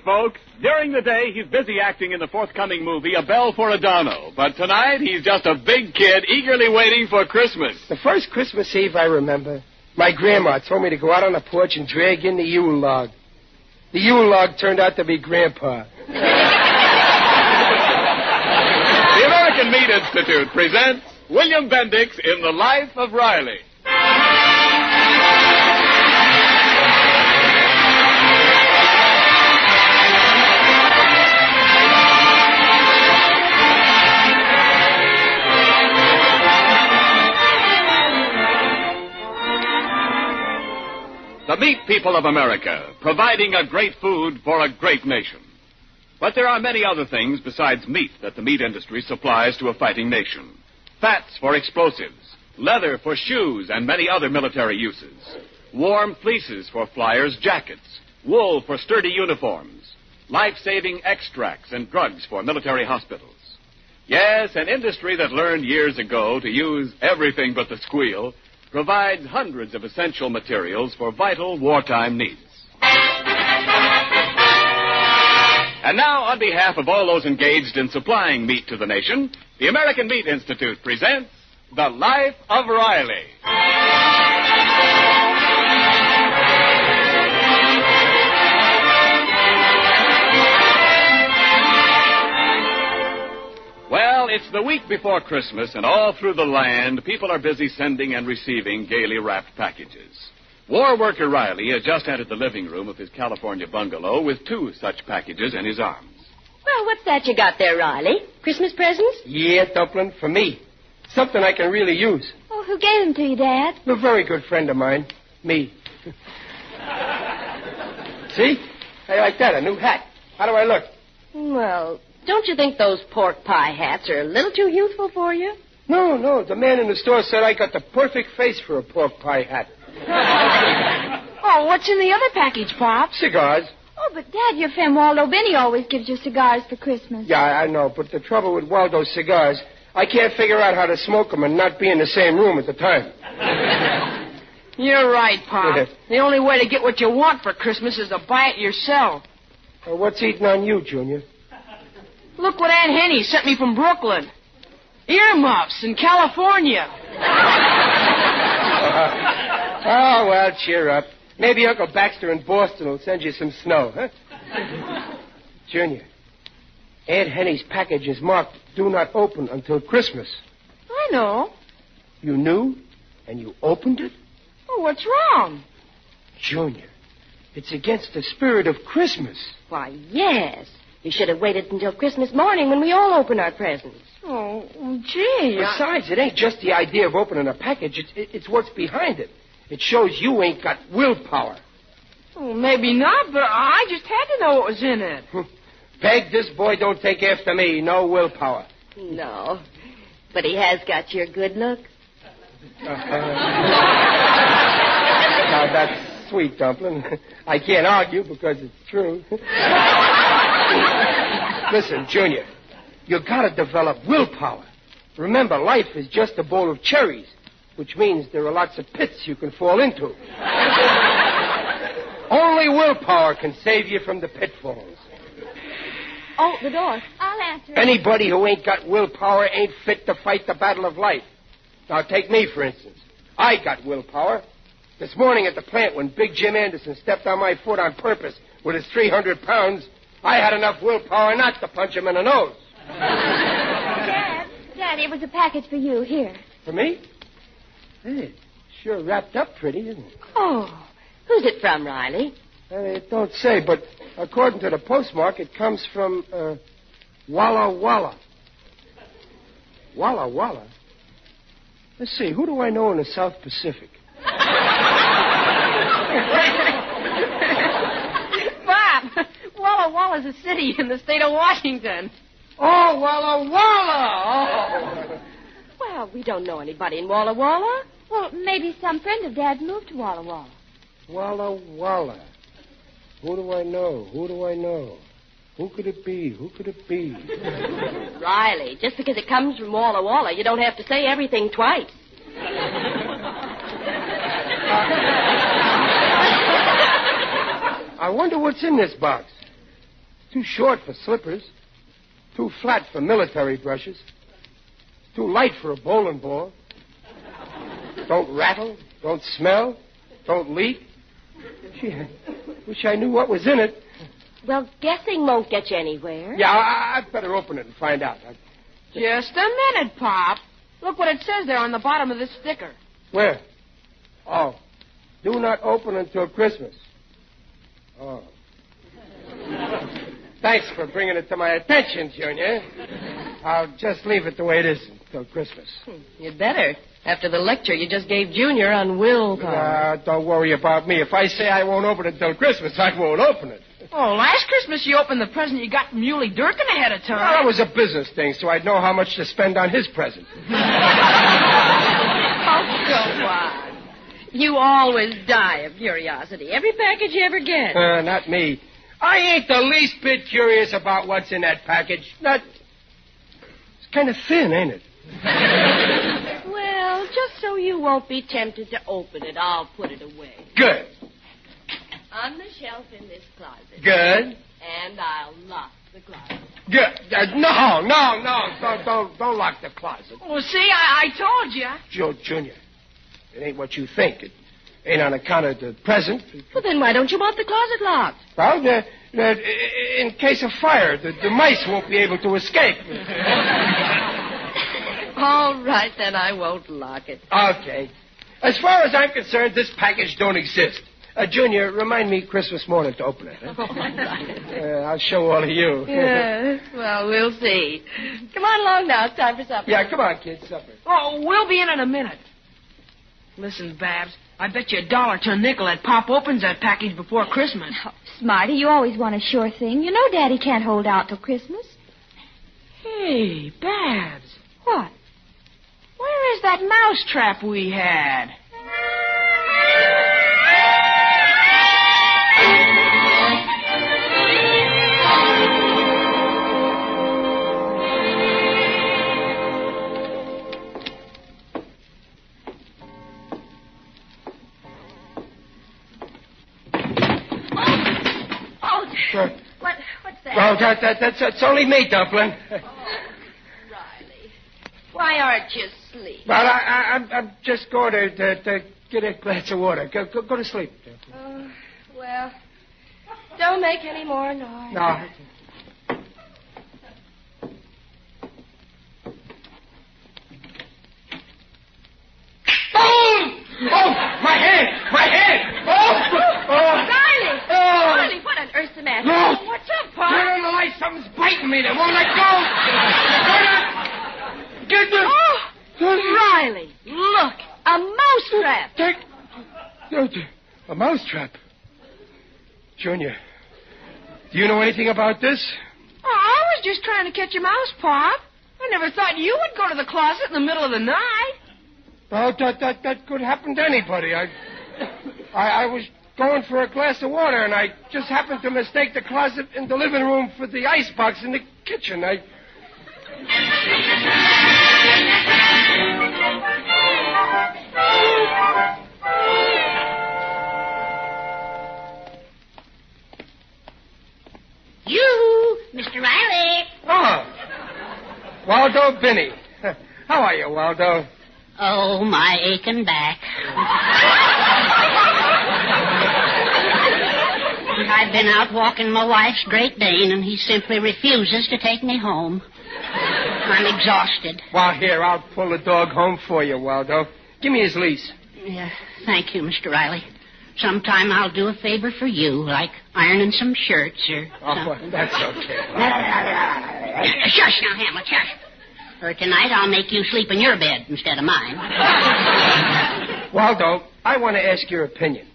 folks. During the day, he's busy acting in the forthcoming movie, A Bell for Adano. But tonight, he's just a big kid eagerly waiting for Christmas. The first Christmas Eve I remember, my grandma told me to go out on the porch and drag in the Yule log. The Yule log turned out to be Grandpa. The American Meat Institute presents William Bendix in The Life of Riley. The meat people of America, providing a great food for a great nation. But there are many other things besides meat that the meat industry supplies to a fighting nation. Fats for explosives, leather for shoes and many other military uses, warm fleeces for flyers' jackets, wool for sturdy uniforms, life-saving extracts and drugs for military hospitals. Yes, an industry that learned years ago to use everything but the squeal provides hundreds of essential materials for vital wartime needs. And now, on behalf of all those engaged in supplying meat to the nation, the American Meat Institute presents The Life of Riley. Well, it's the week before Christmas, and all through the land, people are busy sending and receiving gaily wrapped packages. War worker Riley has just entered the living room of his California bungalow with 2 such packages in his arms. Well, what's that you got there, Riley? Christmas presents? Yeah, Dumpling, for me. Something I can really use. Oh, who gave them to you, Dad? A very good friend of mine. Me. See? How you like that? A new hat. How do I look? Well, don't you think those pork pie hats are a little too youthful for you? No. The man in the store said I got the perfect face for a pork pie hat. Oh, what's in the other package, Pop? Cigars. Oh, but Dad, your friend Waldo Benny always gives you cigars for Christmas. Yeah, I know, but the trouble with Waldo's cigars, I can't figure out how to smoke them and not be in the same room at the time. You're right, Pop. Yeah. The only way to get what you want for Christmas is to buy it yourself. Well, what's eating on you, Junior? Look what Aunt Henny sent me from Brooklyn. Earmuffs in California. Oh, well, cheer up. Maybe Uncle Baxter in Boston will send you some snow, huh? Junior, Aunt Henny's package is marked Do Not Open Until Christmas. I know. You knew, and you opened it? Oh, what's wrong? Junior, it's against the spirit of Christmas. Why, yes. You should have waited until Christmas morning when we all open our presents. Oh, gee. Besides, it ain't just the idea of opening a package. It's what's behind it. It shows you ain't got willpower. Oh, maybe not, but I just had to know what was in it. Peg, this boy don't take after me. No willpower. No, but he has got your good look. Now, that's sweet, Dumpling. I can't argue because it's true. Listen, Junior, you gotta develop willpower. Remember, life is just a bowl of cherries, which means there are lots of pits you can fall into. Only willpower can save you from the pitfalls. Oh, the door. I'll answer it. Anybody who ain't got willpower ain't fit to fight the battle of life. Now, take me, for instance. I got willpower. This morning at the plant, when Big Jim Anderson stepped on my foot on purpose with his 300 pounds, I had enough willpower not to punch him in the nose. Dad, it was a package for you. Here. For me? Hey, sure wrapped up pretty, isn't it? Oh, who's it from, Riley? It don't say, but according to the postmark, it comes from Walla Walla. Walla Walla? Let's see, who do I know in the South Pacific? Bob, Walla Walla's a city in the state of Washington. Oh, Walla Walla! Oh. Well, we don't know anybody in Walla Walla. Well, maybe some friend of Dad's moved to Walla Walla. Walla Walla. Who do I know? Who could it be? Riley, just because it comes from Walla Walla, you don't have to say everything twice. I wonder what's in this box. Too short for slippers. Too flat for military brushes. Too light for a bowling ball. Don't rattle. Don't smell. Don't leak. Gee, I wish I knew what was in it. Well, guessing won't get you anywhere. Yeah, I'd better open it and find out. Just a minute, Pop. Look what it says there on the bottom of this sticker. Where? Oh. Do not open until Christmas. Oh. Thanks for bringing it to my attention, Junior. I'll just leave it the way it is until Christmas. You'd better. After the lecture you just gave Junior on willpower. Don't worry about me. If I say I won't open it until Christmas, I won't open it. Oh, last Christmas you opened the present you got from Muley Durkin ahead of time. Well, that was a business thing, so I'd know how much to spend on his present. Oh, go on. You always die of curiosity. Every package you ever get. Not me. I ain't the least bit curious about what's in that package. It's kind of thin, ain't it? Well, just so you won't be tempted to open it, I'll put it away. Good. On the shelf in this closet. Good. And I'll lock the closet. Good. No. Don't lock the closet. Well, see, I told you. Joe Jr., it ain't what you think. It ain't on account of the present. Well, then why don't you want the closet locked? Well, in case of fire, the mice won't be able to escape. All right, then I won't lock it. Okay. As far as I'm concerned, this package don't exist. Junior, remind me Christmas morning to open it. Huh? All right. I'll show all of you. Yeah, well, we'll see. Come on along now. It's time for supper. Yeah, come on, kids, supper. Oh, we'll be in a minute. Listen, Babs, I bet you $1 to a nickel that Pop opens that package before Christmas. Oh, Smarty, you always want a sure thing. You know Daddy can't hold out till Christmas. Hey, Babs. What? Where is that mouse trap we had? What's that? Oh, that's only me, Dumpling. Riley, why aren't you asleep? Well, I'm just going to get a glass of water. Go to sleep. Well, don't make any more noise. No. Oh, my hand! Riley, what on earth's the matter? No. What's up, Pop? Turn on the light. Something's biting me. They won't let go. Get the... Riley, look, a mousetrap. A mousetrap. Junior, do you know anything about this? Oh, I was just trying to catch a mouse, Pop. I never thought you would go to the closet in the middle of the night. Well, that could happen to anybody. I was going for a glass of water, and I just happened to mistake the closet in the living room for the icebox in the kitchen. You, Mr. Riley. Oh, Waldo Binney. How are you, Waldo? Oh, my aching back. I've been out walking my wife's Great Dane, and he simply refuses to take me home. I'm exhausted. Well, here, I'll pull the dog home for you, Waldo. Give me his leash. Yeah, thank you, Mr. Riley. Sometime I'll do a favor for you, like ironing some shirts or Oh, well, that's okay. Shush now, Hamlet, shush. For tonight, I'll make you sleep in your bed instead of mine. Waldo, I want to ask your opinion.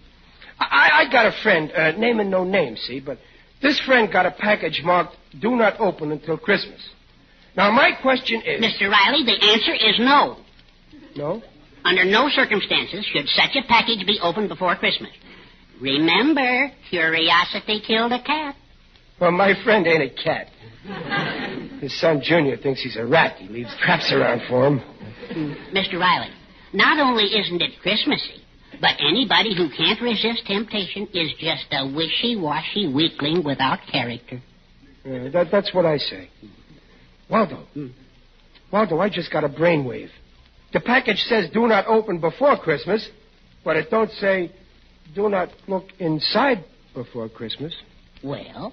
I got a friend, naming no name, see, but this friend got a package marked, do not open until Christmas. Now, my question is... Mr. Riley, the answer is no. No? Under no circumstances should such a package be opened before Christmas. Remember, curiosity killed a cat. Well, my friend ain't a cat. His son, Junior, thinks he's a rat. He leaves traps around for him. Mr. Riley, not only isn't it Christmassy, but anybody who can't resist temptation is just a wishy-washy weakling without character. That's what I say. Waldo. Waldo, I just got a brainwave. The package says do not open before Christmas, but it don't say do not look inside before Christmas. Well?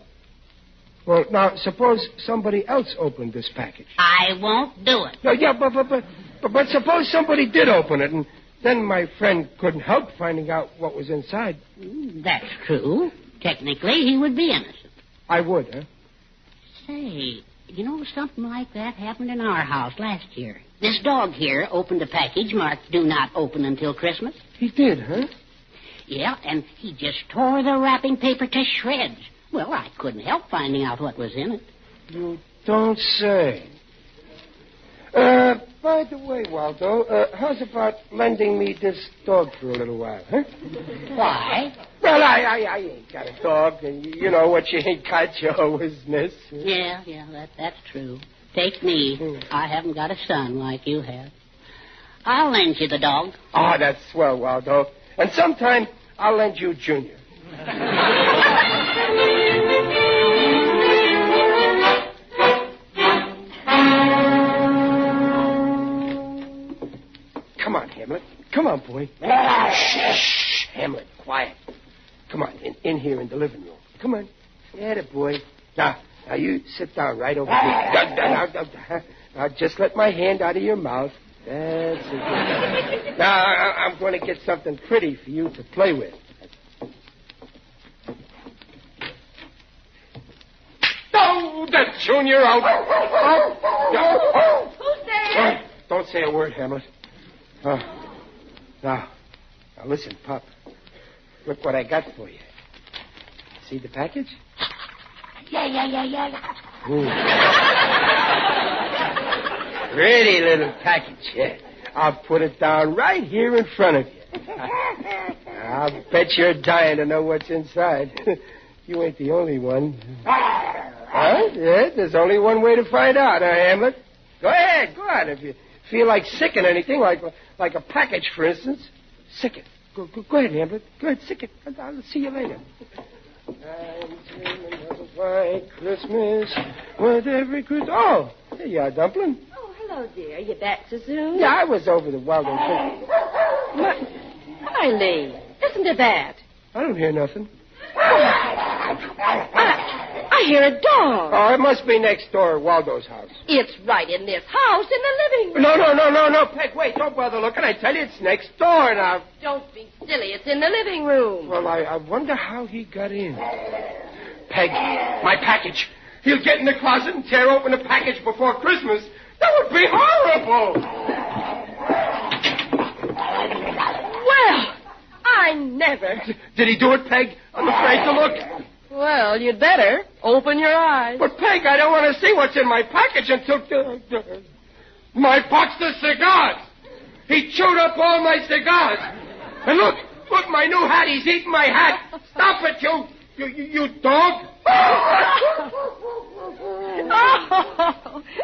Well, now, suppose somebody else opened this package. I won't do it. No, yeah, but suppose somebody did open it, and then my friend couldn't help finding out what was inside. That's true. Technically, he would be innocent. I would, huh? Say, you know, something like that happened in our house last year. This dog here opened a package marked do not open until Christmas. He did, huh? Yeah, and he just tore the wrapping paper to shreds. Well, I couldn't help finding out what was in it. You don't say. By the way, Waldo, how's about lending me this dog for a little while, huh? Why? Well, I ain't got a dog, and you know what you ain't got, you always miss. Yeah, that's true. Take me. I haven't got a son like you have. I'll lend you the dog. Oh, that's swell, Waldo. And sometime I'll lend you Junior. Come on, Hamlet. Come on, boy. Shh, Hamlet, quiet. Come on, in here in the living room. Come on. Yeah, boy. Now, you sit down right over here. Now, just let my hand out of your mouth. That's it. Now, I'm going to get something pretty for you to play with. Oh, that's Junior out. Who's there? Don't say a word, Hamlet. Now, listen, Pop. Look what I got for you. See the package? Yeah. Pretty little package, yeah. I'll put it down right here in front of you. I'll bet you're dying to know what's inside. You ain't the only one. Huh? Yeah, there's only one way to find out, huh, Hamlet? Go ahead, go on. If you feel like sicking anything, like a package, for instance, sick it. Go ahead, Hamlet. Go ahead, sick it. I'll see you later. I'm dreaming of a white Christmas with every Christmas. Oh, there you are, Dumpling. Oh, hello, dear. You back so soon? Yeah, I was over the Waldo Christmas. Riley, listen to that. I don't hear nothing. I hear a dog. Oh, it must be next door at Waldo's house. It's right in this house in the living room. No, Peg, wait. Don't bother looking. I tell you, it's next door now. Don't be silly. It's in the living room. Well, I wonder how he got in. Peg, my package. He'll get in the closet and tear open the package before Christmas. That would be horrible. Well, I never. Did he do it, Peg? I'm afraid to look. Well, you'd better. Open your eyes. But, Peg, I don't want to see what's in my package until... my box of cigars. He chewed up all my cigars. And look, my new hat. He's eating my hat. Stop it, you dog.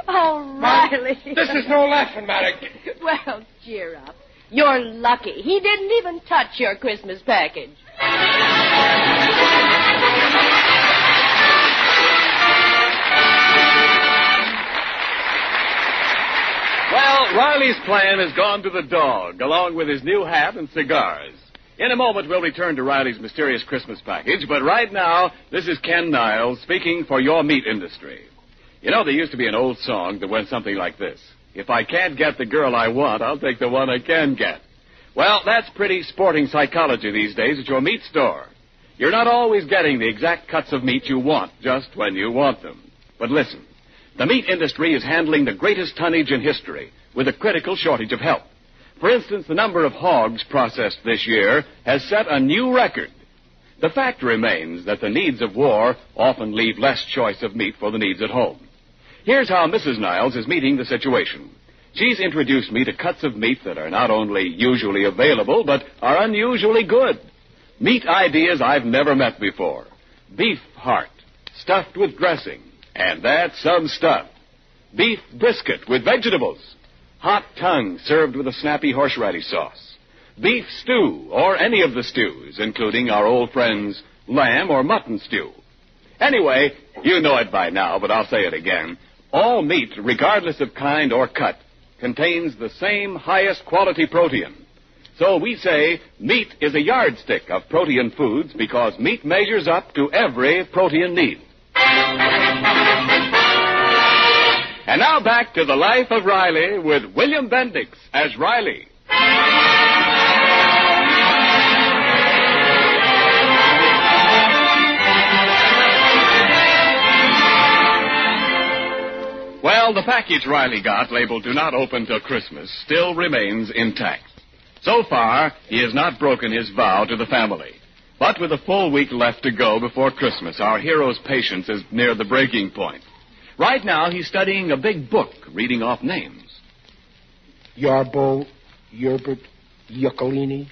Oh, Riley. This is no laughing matter. Well, cheer up. You're lucky. He didn't even touch your Christmas package. Well, Riley's plan has gone to the dog, along with his new hat and cigars. In a moment, we'll return to Riley's mysterious Christmas package, but right now, this is Ken Niles speaking for your meat industry. You know, there used to be an old song that went something like this. If I can't get the girl I want, I'll take the one I can get. Well, that's pretty sporting psychology these days at your meat store. You're not always getting the exact cuts of meat you want, just when you want them. But listen, the meat industry is handling the greatest tonnage in history with a critical shortage of help. For instance, the number of hogs processed this year has set a new record. The fact remains that the needs of war often leave less choice of meat for the needs at home. Here's how Mrs. Niles is meeting the situation. She's introduced me to cuts of meat that are not only usually available, but are unusually good. Meat ideas I've never met before. Beef heart, stuffed with dressing, and that's some stuff. Beef brisket with vegetables. Hot tongue served with a snappy horseradish sauce. Beef stew, or any of the stews, including our old friends' lamb or mutton stew. Anyway, you know it by now, but I'll say it again. All meat, regardless of kind or cut, contains the same highest quality protein. So we say meat is a yardstick of protein foods because meat measures up to every protein need. And now back to the life of Riley with William Bendix as Riley. Well, the package Riley got, labeled "Do Not Open Till Christmas," still remains intact. So far, he has not broken his vow to the family. But with a full week left to go before Christmas, our hero's patience is near the breaking point. Right now, he's studying a big book, reading off names. Yarbo, Yerbert, Yuccolini,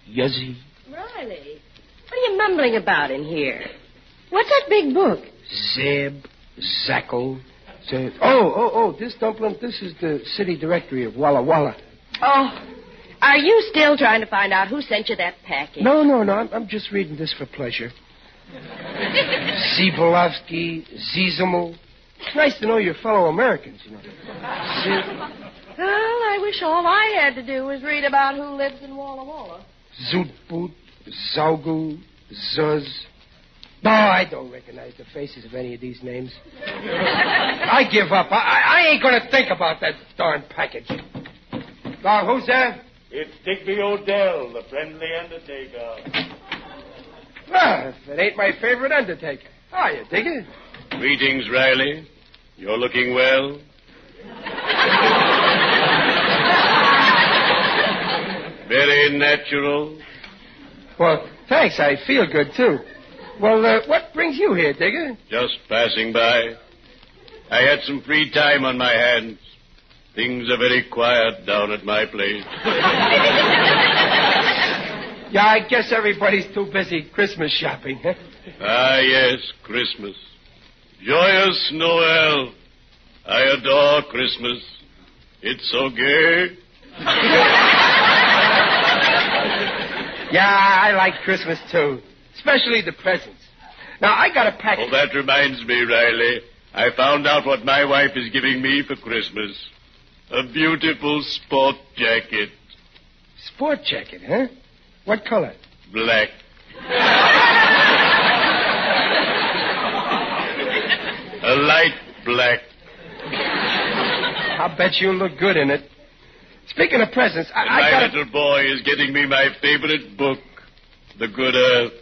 Yuzzy. Riley, what are you mumbling about in here? What's that big book? Zeb, Zacko, Zeb. Oh, this dumpling, this is the city directory of Walla Walla. Oh, are you still trying to find out who sent you that package? No, I'm just reading this for pleasure. Zibolovsky, Zizimo. It's nice to know your fellow Americans, you know. Well, I wish all I had to do was read about who lives in Walla Walla. Zootboot, Zaugu, Zuz. No, I don't recognize the faces of any of these names. I give up. I ain't going to think about that darn package. Who's there? It's Digby Odell, the friendly undertaker. Well, if it ain't my favorite undertaker. How are you, Digger? Greetings, Riley. You're looking well. Very natural. Well, thanks. I feel good, too. Well, what brings you here, Digger? Just passing by. I had some free time on my hands. Things are very quiet down at my place. Yeah, I guess everybody's too busy Christmas shopping, huh? Ah, yes, Christmas. Joyous Noel. I adore Christmas. It's so gay. Yeah, I like Christmas, too. Especially the presents. Now, I got a package. Oh, that reminds me, Riley. I found out what my wife is giving me for Christmas. A beautiful sport jacket. Sport jacket, huh? What color? Black. A light black. I'll bet you'll look good in it. Speaking of presents, I got my little boy is getting me my favorite book, The Good Earth.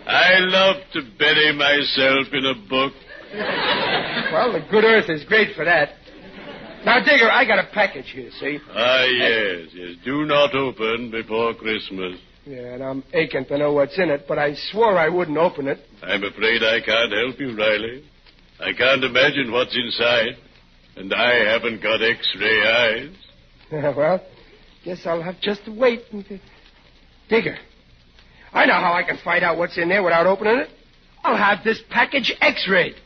I love to bury myself in a book. Well, The Good Earth is great for that. Now, Digger, I got a package here, see? Ah, yes. Do not open before Christmas. Yeah, and I'm aching to know what's in it, but I swore I wouldn't open it. I'm afraid I can't help you, Riley. I can't imagine what's inside, and I haven't got X-ray eyes. Well, guess I'll have just to wait. Digger, I know how I can find out what's in there without opening it. I'll have this package X-rayed.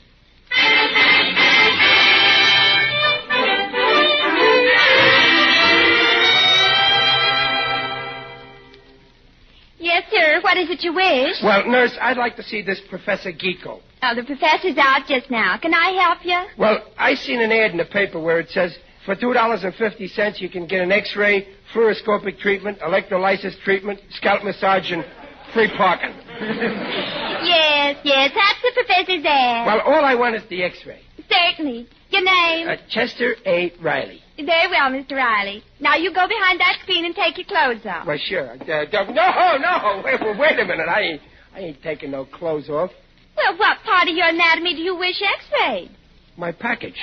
Yes, sir. What is it you wish? Well, nurse, I'd like to see this Professor Geeko. Oh, the professor's out just now. Can I help you? Well, I seen an ad in the paper where it says for $2.50 you can get an X-ray, fluoroscopic treatment, electrolysis treatment, scalp massage, and free parking. Yes, that's the professor's ad. Well, all I want is the X-ray. Certainly. Your name? Chester A. Riley. Very well, Mr. Riley. Now you go behind that screen and take your clothes off. Well, sure. No. Wait a minute. I ain't taking no clothes off. Well, what part of your anatomy do you wish X-rayed? My package.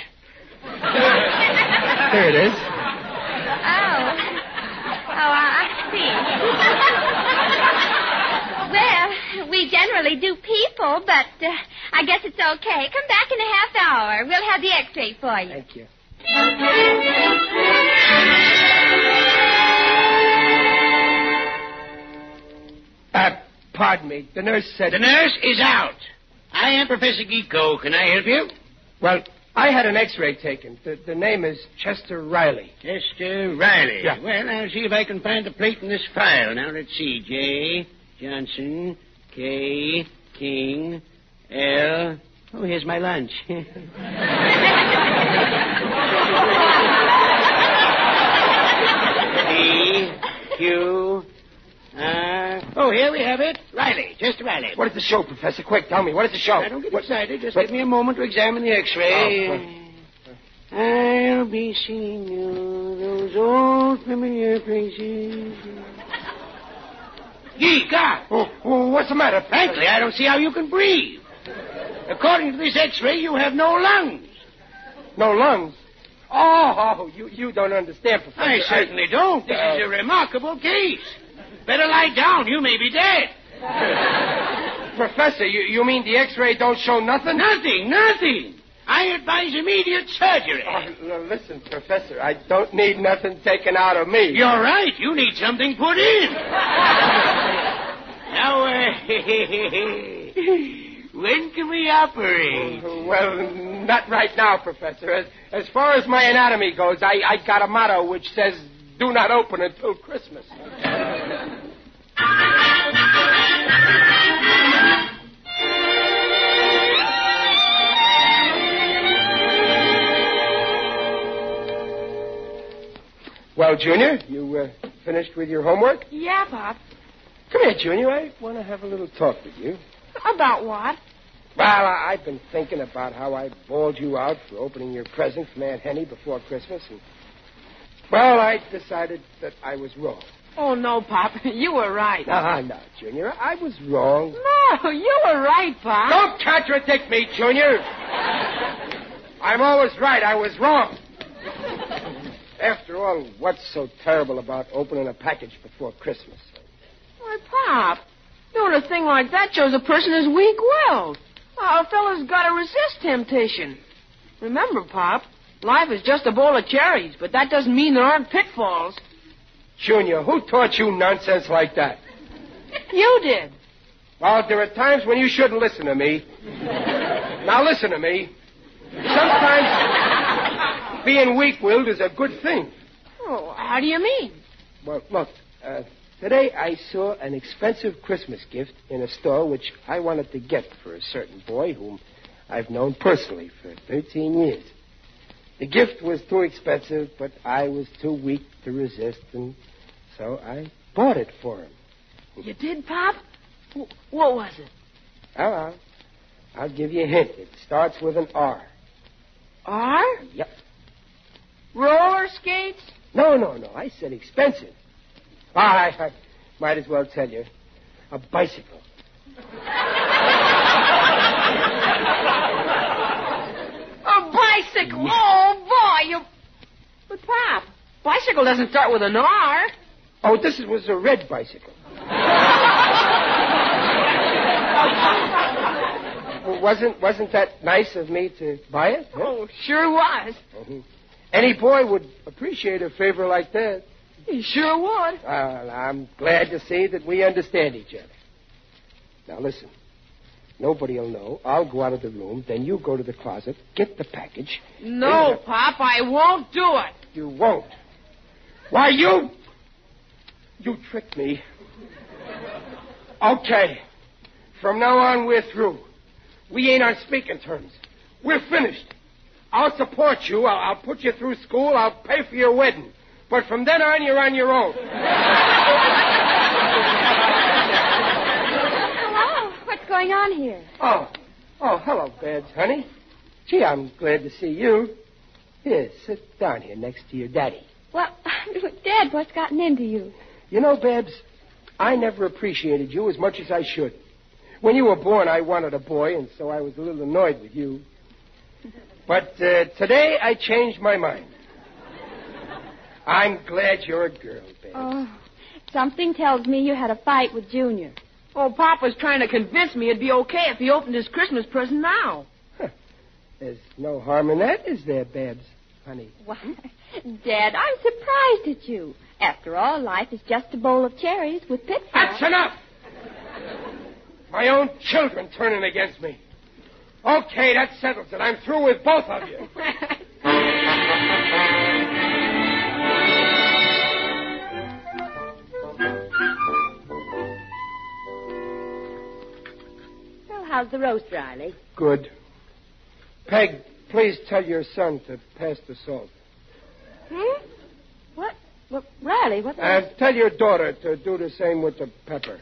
There it is. I see. Well, we generally do people, but I guess it's okay. Come back in a half hour. We'll have the X-ray for you. Thank you. Pardon me. The nurse said... The nurse is out. I am Professor Geeko. Can I help you? Well, I had an X-ray taken. The name is Chester Riley. Chester Riley. Yeah. Well, I'll see if I can find the plate in this file. Now, let's see. J. Johnson, K, King, L. Oh, here's my lunch. P, Q, R. Oh, here we have it. Riley, just Riley. What is the show, Professor? Quick, tell me. What is the show? Now, don't get excited. Just give me a moment to examine the X-ray. I'll be seeing you those old familiar places. Gee, God. Oh, what's the matter, Professor? Frankly, I don't see how you can breathe. According to this X-ray, you have no lungs. No lungs? Oh, you don't understand, Professor. I certainly don't. This is a remarkable case. Better lie down. You may be dead. Professor, you mean the X-ray don't show nothing? Nothing. I advise immediate surgery. Listen, Professor, I don't need nothing taken out of me. You're right. You need something put in. Now, when can we operate? Well, not right now, Professor. As far as my anatomy goes, I got a motto which says, do not open until Christmas. Well, Junior, you finished with your homework? Yeah, Pop. Come here, Junior. I want to have a little talk with you. About what? Well, I've been thinking about how I bawled you out for opening your present from Aunt Henny before Christmas, and, well, I decided that I was wrong. Oh, no, Pop. You were right. No, Junior. I was wrong. No, you were right, Pop. Don't contradict me, Junior. I'm always right. I was wrong. After all, what's so terrible about opening a package before Christmas? Why, Pop, doing a thing like that shows a person is weak-willed. A fella's got to resist temptation. Remember, Pop, life is just a bowl of cherries, but that doesn't mean there aren't pitfalls. Junior, who taught you nonsense like that? You did. Well, there are times when you shouldn't listen to me. Now, listen to me. Sometimes being weak-willed is a good thing. Oh, how do you mean? Well, look, today I saw an expensive Christmas gift in a store which I wanted to get for a certain boy whom I've known personally for 13 years. The gift was too expensive, but I was too weak to resist, and so I bought it for him. You did, Pop? What was it? Well, I'll give you a hint. It starts with an R. R? Yep. Roller skates? No. I said expensive. I might as well tell you. A bicycle. A bicycle? Oh, boy, you... But, Pop, bicycle doesn't start with an R. Oh, this was a red bicycle. Wasn't that nice of me to buy it? Huh? Oh, sure was. Mm-hmm. Any boy would appreciate a favor like that. He sure would. Well, I'm glad to see that we understand each other. Now, listen. Nobody will know. I'll go out of the room. Then you go to the closet, get the package. No, Pop, I won't do it. You won't. Why, you tricked me. Okay. From now on, we're through. We ain't on speaking terms. We're finished. I'll support you. I'll put you through school. I'll pay for your wedding. But from then on, you're on your own. Hello. What's going on here? Oh, hello, Babs, honey. Gee, I'm glad to see you. Here, sit down here next to your daddy. Well, Dad, what's gotten into you? You know, Babs, I never appreciated you as much as I should. When you were born, I wanted a boy, and so I was a little annoyed with you. But today, I changed my mind. I'm glad you're a girl, Babs. Oh, something tells me you had a fight with Junior. Oh, Pop was trying to convince me it'd be okay if he opened his Christmas present now. Huh. There's no harm in that, is there, Babs, honey? Why, Dad, I'm surprised at you. After all, life is just a bowl of cherries with pitfalls. That's enough! My own children turning against me. Okay, that settles it. I'm through with both of you. How's the roast, Riley? Good. Peg, please tell your son to pass the salt. What? Well, Riley, what? Tell your daughter to do the same with the pepper.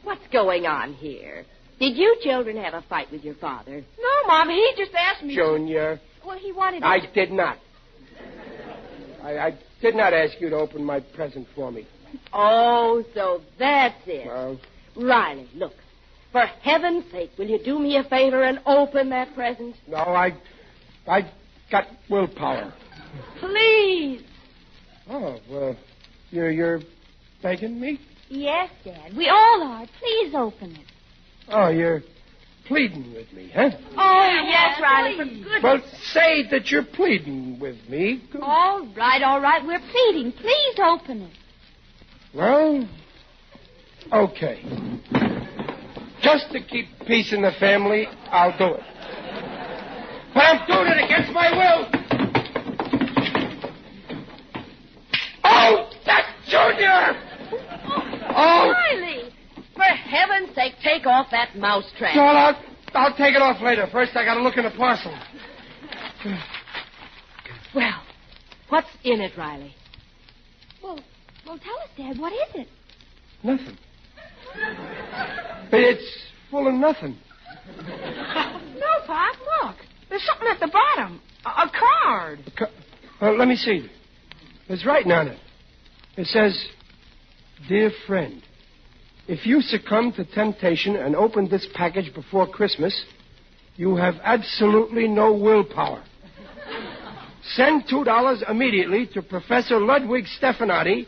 What's going on here? Did you children have a fight with your father? No, Mom, he just asked me. Junior. Well, he wanted I did not. I did not ask you to open my present for me. Oh, so that's it. Well, Riley, look. For heaven's sake, will you do me a favor and open that present? no, I got willpower. Please. Oh, well, you're begging me? Yes, Dad. We all are. Please open it. Oh, you're pleading with me, huh? Oh, yes, Riley, for goodness. Well, say that you're pleading with me. All right. We're pleading. Please open it. Well, okay. Just to keep peace in the family, I'll do it. But I'm doing it against my will. Oh, that's Junior! Oh! Riley, for heaven's sake, take off that mousetrap. No, I'll take it off later. First, I got to look in the parcel. Well, what's in it, Riley? Well, tell us, Dad. What is it? Nothing. It's full of nothing. No, Pop, look. There's something at the bottom. A card. Well, let me see. There's writing on it. It says, "Dear friend, if you succumb to temptation and open this package before Christmas, you have absolutely no willpower. Send $2 immediately to Professor Ludwig Stefanati,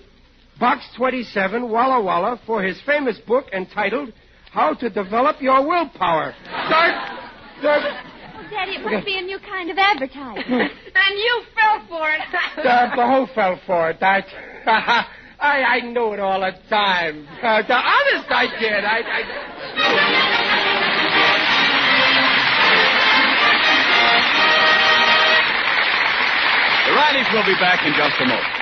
Box 27, Walla Walla, for his famous book entitled How to Develop Your Willpower." Daddy, it must be a new kind of advertising. And you fell for it. The whole fell for it. I knew it all the time. The honest, I did. The Rileys will be back in just a moment.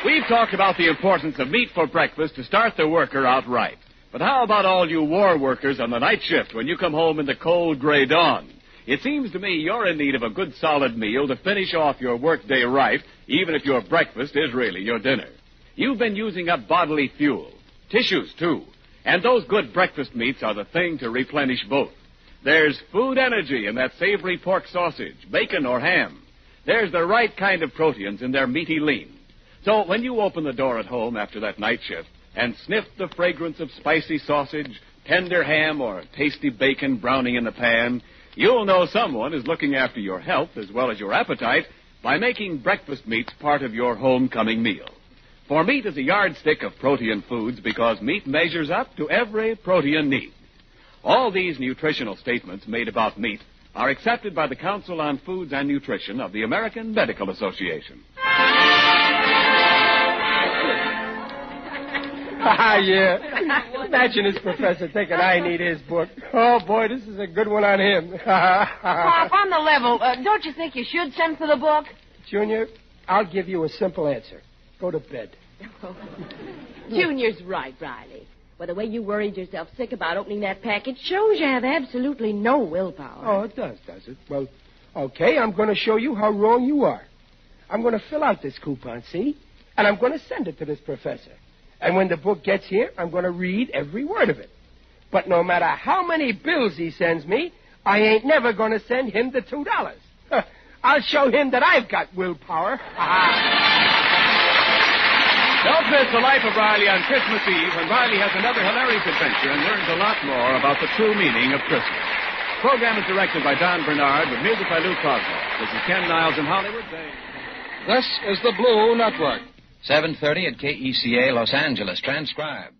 We've talked about the importance of meat for breakfast to start the worker out right. But how about all you war workers on the night shift when you come home in the cold gray dawn? It seems to me you're in need of a good solid meal to finish off your workday right, even if your breakfast is really your dinner. You've been using up bodily fuel, tissues too, and those good breakfast meats are the thing to replenish both. There's food energy in that savory pork sausage, bacon, or ham. There's the right kind of proteins in their meaty lean. So when you open the door at home after that night shift and sniff the fragrance of spicy sausage, tender ham, or tasty bacon browning in the pan, you'll know someone is looking after your health as well as your appetite by making breakfast meats part of your homecoming meal. For meat is a yardstick of protein foods because meat measures up to every protein need. All these nutritional statements made about meat are accepted by the Council on Foods and Nutrition of the American Medical Association. Yeah. Imagine this professor thinking I need his book. Oh, boy, this is a good one on him. Pop, on the level, don't you think you should send for the book? Junior, I'll give you a simple answer. Go to bed. Junior's right, Riley. Well, the way you worried yourself sick about opening that package shows you have absolutely no willpower. Oh, it does it? Well, okay, I'm going to show you how wrong you are. I'm going to fill out this coupon, see? And I'm going to send it to this professor. And when the book gets here, I'm going to read every word of it. But no matter how many bills he sends me, I ain't never going to send him the $2. I'll show him that I've got willpower. Don't miss The Life of Riley on Christmas Eve when Riley has another hilarious adventure and learns a lot more about the true meaning of Christmas. The program is directed by Don Bernard with music by Lou Crosby. This is Ken Niles in Hollywood saying... This is the Blue Network. 7:30 at KECA Los Angeles. Transcribed.